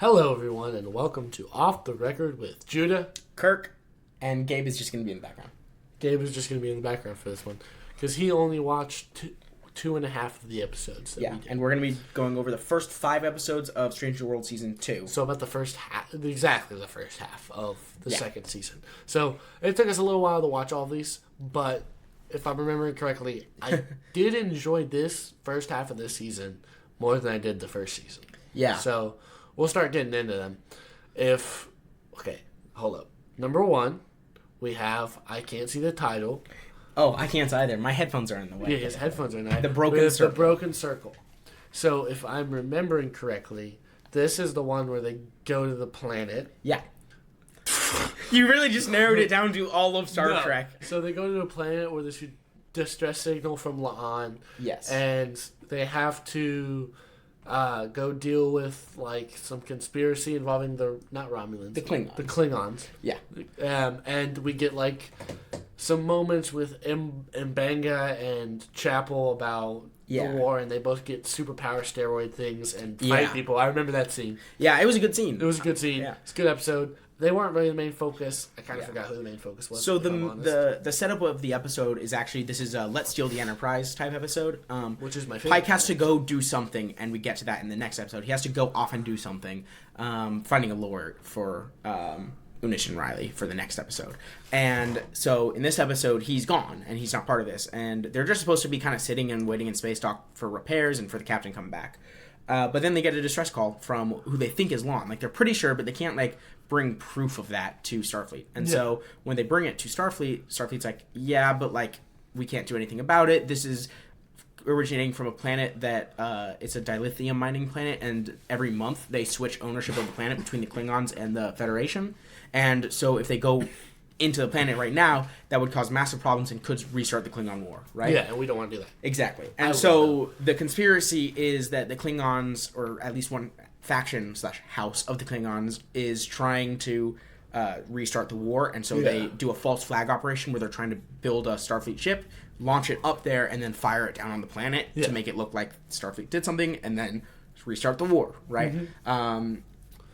Hello, everyone, and welcome to Off the Record with Judah. Kirk, and Gabe is just going to be in the background. Gabe is just going to be in the background for this one because he only watched two and a half of the episodes. Yeah, and we're going to be going over the first 5 episodes of Strange New World Season 2. So about the first half, exactly the first half of the second season. So it took us a little while to watch all these, but if I'm remembering correctly, I did enjoy this first half of this season more than I did the first season. Yeah. So we'll start getting into them. Okay, hold up. Number 1, we have I Can't See the Title. Oh, I can't either. My headphones are in the way. Yeah, his headphones are in the way. The Broken Circle. The Broken Circle. So if I'm remembering correctly, this is the one where they go to the planet. Yeah. You really just narrowed it down to all of Star Trek. So they go to a planet where there's a distress signal from La'an. Yes. And they have to go deal with like some conspiracy involving not Romulans. The Klingons. The Klingons. Yeah. And we get like some moments with M'Benga and Chapel about the war, and they both get superpower steroid things and fight people. I remember that scene. Yeah, it was a good scene. It was a good scene. Yeah. It's a good episode. They weren't really the main focus. I kind of forgot who the main focus was. So the setup of the episode is actually, this is a Let's Steal the Enterprise type episode. Which is my favorite. Pike has to go do something, and we get to that in the next episode. He has to go off and do something, finding a lure for Unish and Riley for the next episode. And so in this episode, he's gone, and he's not part of this. And they're just supposed to be kind of sitting and waiting in space dock for repairs and for the captain coming back. But then they get a distress call from who they think is Lon. Like, they're pretty sure, but they can't, like, bring proof of that to Starfleet. And so when they bring it to Starfleet, Starfleet's like, yeah, but, like, we can't do anything about it. This is originating from a planet that it's a dilithium mining planet, and every month they switch ownership of the planet between the Klingons and the Federation. And so if they go into the planet right now, that would cause massive problems and could restart the Klingon War, right? Yeah, and we don't want to do that. Exactly. And so the conspiracy is that the Klingons, or at least one faction / house of the Klingons, is trying to restart the war, and so they do a false flag operation where they're trying to build a Starfleet ship, launch it up there, and then fire it down on the planet to make it look like Starfleet did something, and then restart the war, right? Mm-hmm.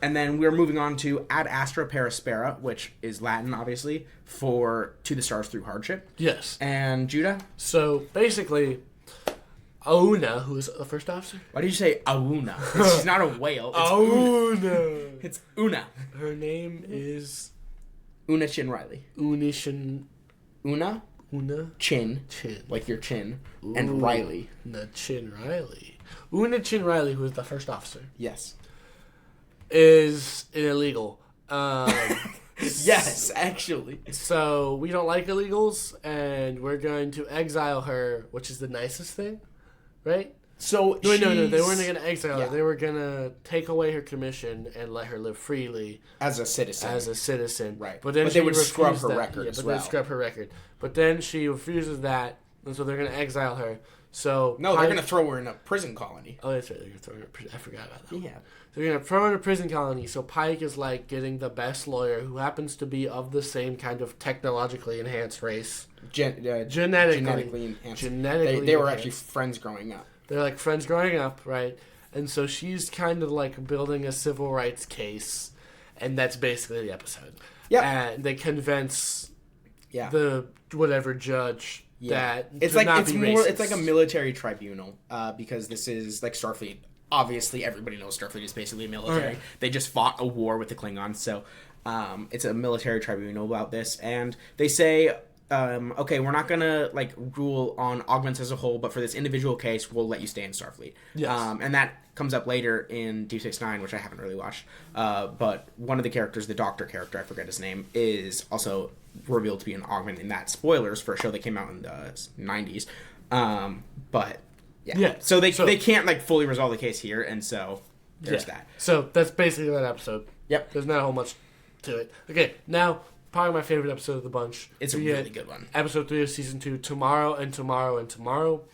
And then we're moving on to Ad Astra Per Aspera, which is Latin, obviously, for To the Stars Through Hardship. Yes. And Judah? So, basically, Auna, who is the first officer? Why did you say Auna? She's not a whale. It's Auna. It's Una. Her name is Una Chin Riley. Una? Chin. Like your chin. And Riley. Una Chin Riley. Una Chin Riley, who is the first officer. Yes. Is illegal. Yes, actually. So we don't like illegals, and we're going to exile her, which is the nicest thing, right? So no, they weren't going to exile her. They were going to take away her commission and let her live freely as a citizen. Right. But then they would scrub her record as well. They'd scrub her record. But then she refuses that, and so they're going to exile her. So no, they're going to throw her in a prison colony. Oh, that's right. They're going to throw her in a prison. I forgot about that. Yeah. They're going to throw her in a prison colony. So Pike is like getting the best lawyer who happens to be of the same kind of technologically enhanced race. Genetically enhanced. They were actually friends growing up. They're like friends growing up, right? And so she's kind of like building a civil rights case. And that's basically the episode. Yeah. And they convince the whatever judge that it's like it's like a military tribunal because this is like Starfleet. Obviously, everybody knows Starfleet is basically military. Right. They just fought a war with the Klingons, so it's a military tribunal about this. And they say, okay, we're not gonna like rule on augments as a whole, but for this individual case, we'll let you stay in Starfleet. Yes. And that comes up later in Deep Space Nine, which I haven't really watched. But one of the characters, the Doctor character, I forget his name, is also revealed to be an augment in that. Spoilers for a show that came out in the 90s. But so they can't like fully resolve the case here, and so there's that. So that's basically that episode. Yep. There's not a whole much to it. Okay, now probably my favorite episode of the bunch. It's a really good one. Episode 3 of season 2, Tomorrow and Tomorrow and Tomorrow.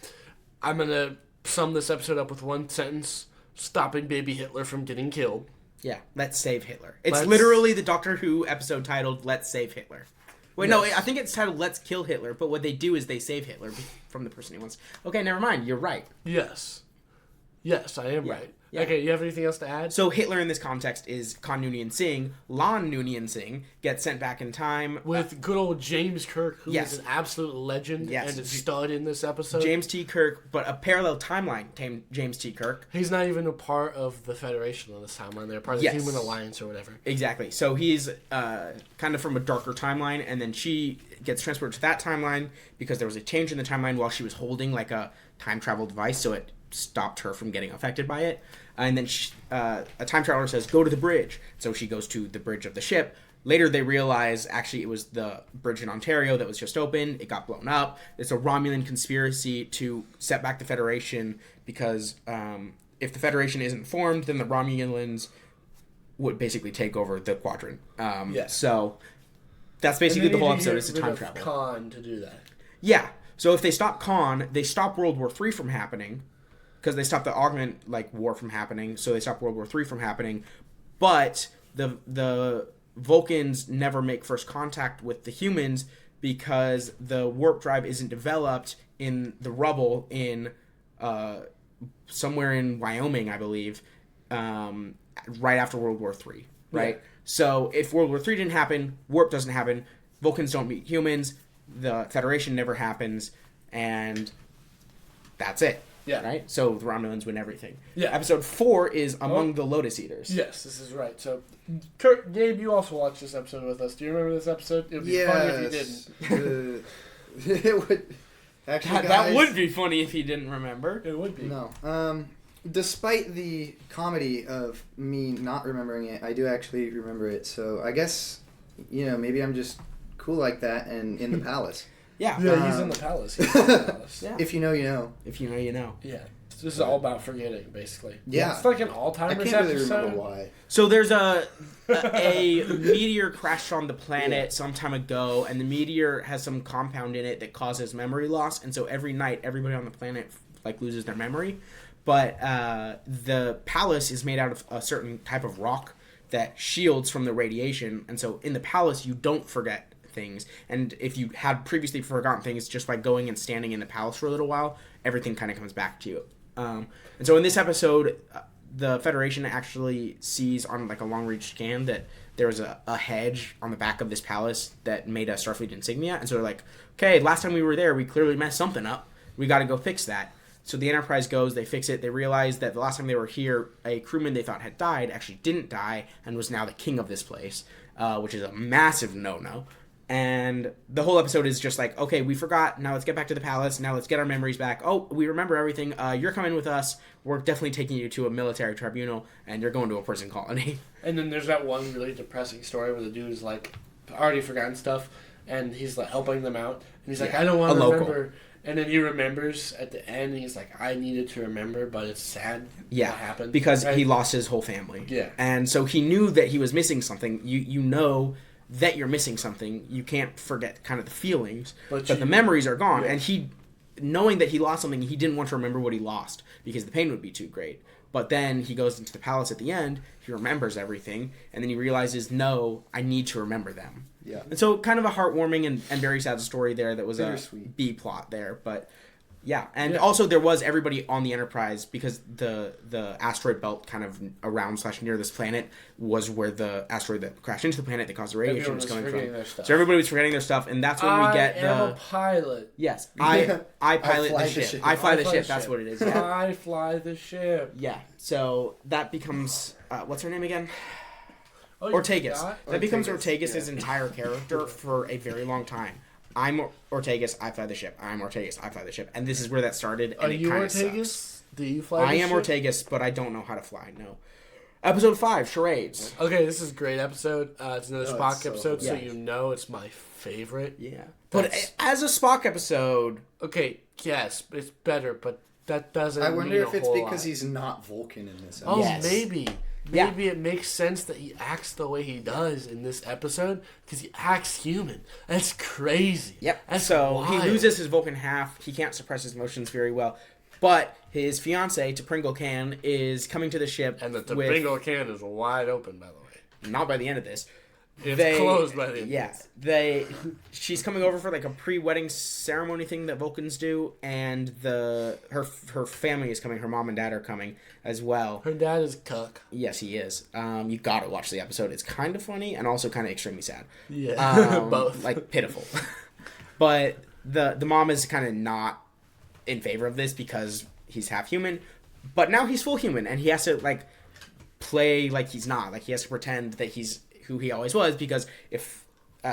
I'm gonna sum this episode up with one sentence: stopping baby Hitler from getting killed. Yeah, let's save Hitler. It's literally the Doctor Who episode titled "Let's Save Hitler." Wait, no, I think it's titled "Let's Kill Hitler," but what they do is they save Hitler from the person he wants. Okay, never mind. You're right. Yes, I am right. Yeah. Okay, you have anything else to add? So Hitler in this context is Khan Noonien Singh. Khan Noonien Singh gets sent back in time. With good old James Kirk, who Yes. is an absolute legend Yes. and a stud in this episode. James T. Kirk, but a parallel timeline, James T. Kirk. He's not even a part of the Federation on this timeline. They're part of Yes. the Human Alliance or whatever. Exactly. So he's kind of from a darker timeline, and then she gets transported to that timeline because there was a change in the timeline while she was holding like a time travel device, so it stopped her from getting affected by it. And then a time traveler says, "Go to the bridge." So she goes to the bridge of the ship. Later, they realize actually it was the bridge in Ontario that was just open. It got blown up. It's a Romulan conspiracy to set back the Federation because if the Federation isn't formed, then the Romulans would basically take over the quadrant. So that's basically the whole episode. It's a time travel. Khan to do that. Yeah. So if they stop Khan, they stop World War III from happening because they stop the augment war from happening. So they stop World War III from happening. But the Vulcans never make first contact with the humans because the warp drive isn't developed in the rubble in somewhere in Wyoming, I believe, right after World War III, right? Yeah. So if World War III didn't happen, warp doesn't happen, Vulcans don't meet humans, the Federation never happens, and that's it. Yeah. Right? So the Romulans win everything. Yeah. Episode 4 is Among the Lotus Eaters. Yes, this is right. So, Kirk, Gabe, you also watched this episode with us. Do you remember this episode? It would be funny if you didn't. It would... Actually, guys, that would be funny if he didn't remember. It would be. No. Despite the comedy of me not remembering it, I do actually remember it. So I guess, maybe I'm just cool like that and in the palace. Yeah. Yeah, he's in the palace. He's in the palace. Yeah. If you know, you know. If you know, you know. Yeah. This is all about forgetting, basically. Yeah. It's like an Alzheimer's episode. I can't really remember why. So there's a meteor crashed on the planet some time ago, and the meteor has some compound in it that causes memory loss, and so every night everybody on the planet loses their memory. But the palace is made out of a certain type of rock that shields from the radiation, and so in the palace you don't forget things, and if you had previously forgotten things, just by going and standing in the palace for a little while, everything kind of comes back to you. And so in this episode, the Federation actually sees on a long-range scan that there was a hedge on the back of this palace that made a Starfleet insignia, and so they're like, okay, last time we were there, we clearly messed something up. We got to go fix that. So the Enterprise goes, they fix it, they realize that the last time they were here, a crewman they thought had died actually didn't die and was now the king of this place, which is a massive no-no. And the whole episode is just like, okay, we forgot. Now let's get back to the palace. Now let's get our memories back. Oh, we remember everything. You're coming with us. We're definitely taking you to a military tribunal, and you're going to a prison colony. And then there's that one really depressing story where the dude is already forgotten stuff, and he's helping them out. And he's like, I don't want to remember. And then he remembers at the end, and he's like, I needed to remember, but it's sad what happened. Because he lost his whole family. Yeah. And so he knew that he was missing something. You know that you're missing something. You can't forget kind of the feelings, but the memories are gone. Yeah. And he, knowing that he lost something, he didn't want to remember what he lost because the pain would be too great. But then he goes into the palace at the end, he remembers everything, and then he realizes, no, I need to remember them. Yeah. And so kind of a heartwarming and very sad story there that was a B plot there. But yeah, and also there was everybody on the Enterprise because the asteroid belt kind of around / near this planet was where the asteroid that crashed into the planet that caused the radiation was coming from. So everybody was forgetting their stuff, and that's when we get I am a pilot. Yes, I pilot the ship. I fly the ship. That's what it is. Yeah. I fly the ship. Yeah. So that becomes what's her name again? Ortegas. That becomes Ortegas' entire character for a very long time. I'm Ortegas, I fly the ship. I'm Ortegas, I fly the ship. And this is where that started, and it kind of sucks. Do you fly the ship? I am Ortegas, but I don't know how to fly, no. Episode 5, Charades. Okay, this is a great episode. It's another Spock episode, so you know it's my favorite. Yeah. But as a Spock episode... Okay, yes, it's better, but that doesn't I wonder mean if it's because lot. He's not Vulcan in this episode. Oh, yes. Maybe it makes sense that he acts the way he does in this episode because he acts human. That's crazy. Yep. That's so wild. He loses his Vulcan half. He can't suppress his emotions very well. But his fiancée, T'Pringle Khan, is coming to the ship. And the T'Pringle Khan is wide open, by the way. Not by the end of this. It's closed by the end. Yeah, she's coming over for like a pre-wedding ceremony thing that Vulcans do, and her family is coming. Her mom and dad are coming as well. Her dad is Kirk. Yes, he is. You gotta watch the episode. It's kind of funny and also kind of extremely sad. Yeah, both. Like pitiful. But the mom is kind of not in favor of this because he's half human, but now he's full human and he has to like play like he's not. Like he has to pretend that he's who he always was, because if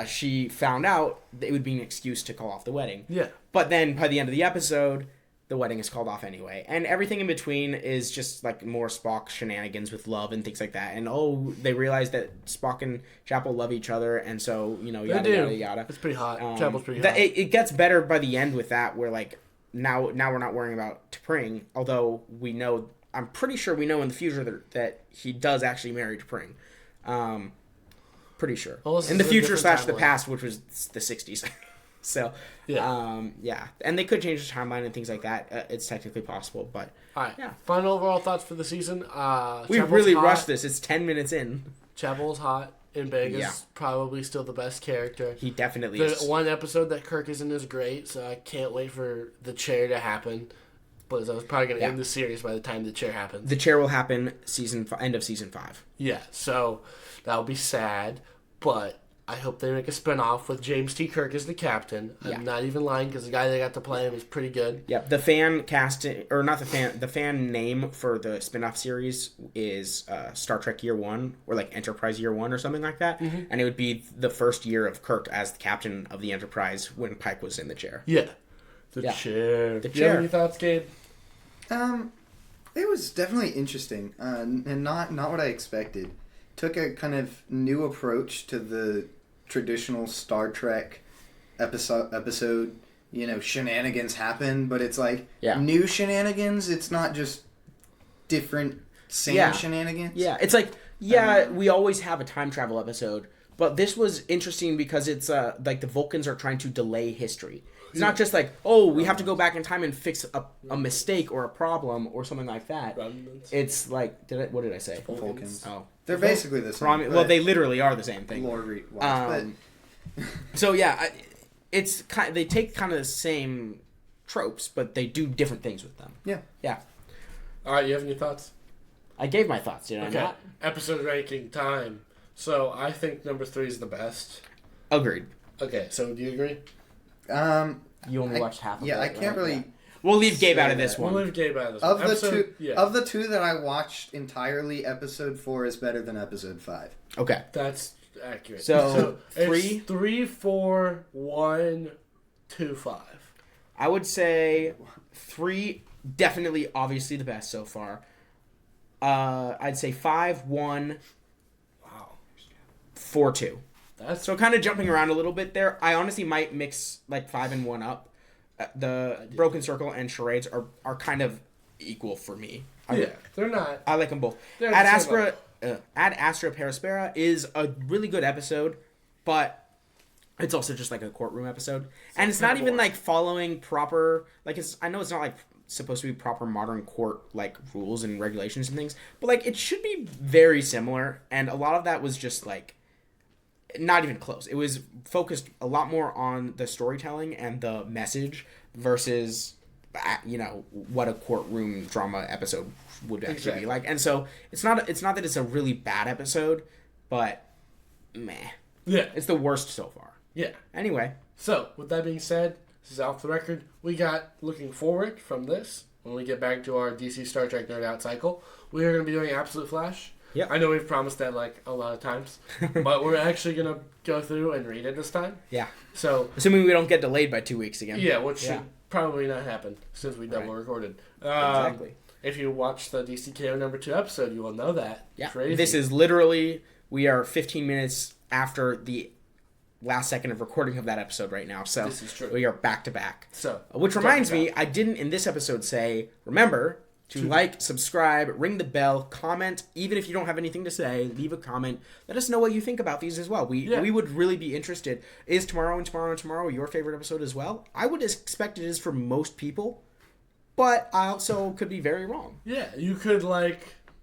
she found out, it would be an excuse to call off the wedding. Yeah. But then by the end of the episode, the wedding is called off anyway. And everything in between is just like more Spock shenanigans with love and things like that. And they realize that Spock and Chapel love each other, and so, yada, yada, yada. It's pretty hot. Chapel's pretty hot. It gets better by the end with that, where like now we're not worrying about T'Pring, although I'm pretty sure we know in the future that he does actually marry T'Pring. Pretty sure. Well, in the future / the past, which was the 60s. So, yeah. And they could change the timeline and things like that. It's technically possible, but... All right. Yeah. Final overall thoughts for the season. We really rushed this. It's 10 minutes in. Chapel's hot. In Vegas, probably still the best character. He definitely is. The one episode that Kirk is in is great, so I can't wait for the chair to happen. But I was probably going to end the series by the time the chair happens. The chair will happen end of season 5. Yeah, so that'll be sad, but I hope they make a spinoff with James T. Kirk as the captain. I'm not even lying, because the guy they got to play him is pretty good. Yep, the fan casting, or not the fan name for the spinoff series is Star Trek Year 1, or like Enterprise Year 1 or something like that. Mm-hmm. And it would be the first year of Kirk as the captain of the Enterprise when Pike was in the chair. Yeah. The chair. The chair. You have any thoughts, Gabe? It was definitely interesting, and not what I expected. Took a kind of new approach to the traditional Star Trek episode. Shenanigans happen, but it's like new shenanigans. It's not just different shenanigans. Yeah, it's like we always have a time travel episode, but this was interesting because it's like the Vulcans are trying to delay history. It's not just like, we have to go back in time and fix a mistake or a problem or something like that. It's like, what did I say? Vulcans. Oh. They're basically the same. Well, they literally are the same thing. So yeah, it's they take kind of the same tropes, but they do different things with them. Yeah. Yeah. All right, you have any thoughts? I gave my thoughts, did I not? Episode ranking time. So I think number 3 is the best. Agreed. Okay, so do you agree? You only watched half of it. Yeah, I can't really... Yeah. We'll leave Gabe out of this one. We'll leave Gabe out of this one. Of the two that I watched entirely, episode 4 is better than episode 5. Okay. That's accurate. So 3? 3, 4, 1, 2, 5. I would say 3, definitely, obviously the best so far. I'd say 5, 1, 4, 2. So kind of jumping around a little bit there. I honestly might mix like 5 and 1 up. The Broken Circle and Charades are kind of equal for me. They're not. I like them both. Ad Astra Per Aspera is a really good episode, but it's also just like a courtroom episode. And it's not even like following proper, like I know it's not like supposed to be proper modern court like rules and regulations and things, but like it should be very similar. And a lot of that was just like not even close. It was focused a lot more on the storytelling and the message versus, what a courtroom drama episode would actually be like. And so it's not that it's a really bad episode, but meh. Yeah. It's the worst so far. Yeah. Anyway. So, with that being said, this is off the record. We got looking forward from this when we get back to our DC Star Trek Nerd Out cycle. We are going to be doing Absolute Flash. Yeah, I know we've promised that like a lot of times, but we're actually gonna go through and read it this time. Yeah. So assuming we don't get delayed by 2 weeks again. Yeah, which should probably not happen since we double recorded. Exactly. If you watch the DCKO number 2 episode, you will know that. Yeah. Crazy. This is literally we are 15 minutes after the last second of recording of that episode right now. So this is true. We are back to back. So which reminds me, I didn't in this episode say remember. To like, subscribe, ring the bell, comment. Even if you don't have anything to say, leave a comment. Let us know what you think about these as well. We would really be interested. Is Tomorrow and Tomorrow and Tomorrow your favorite episode as well? I would expect it is for most people, but I also could be very wrong. Yeah, you could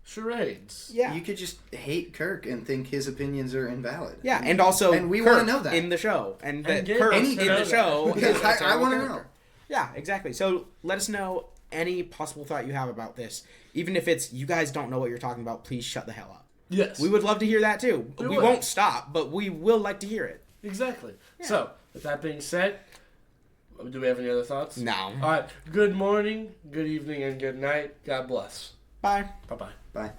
Charades. Yeah. You could just hate Kirk and think his opinions are invalid. Yeah, and also And we Kirk wanna know that. in the show. And that get Kirk us in to know the that. show. Because is a I terrible want to character. know. Yeah, exactly. So let us know any possible thought you have about this. Even if it's you guys don't know what you're talking about, please shut the hell up. Yes. We would love to hear that too. We We would. won't stop, but we will like to hear it. Exactly. Yeah. So, with that being said, do we have any other thoughts? No. All right. Good morning, good evening, and good night. God bless. Bye. Bye-bye. Bye.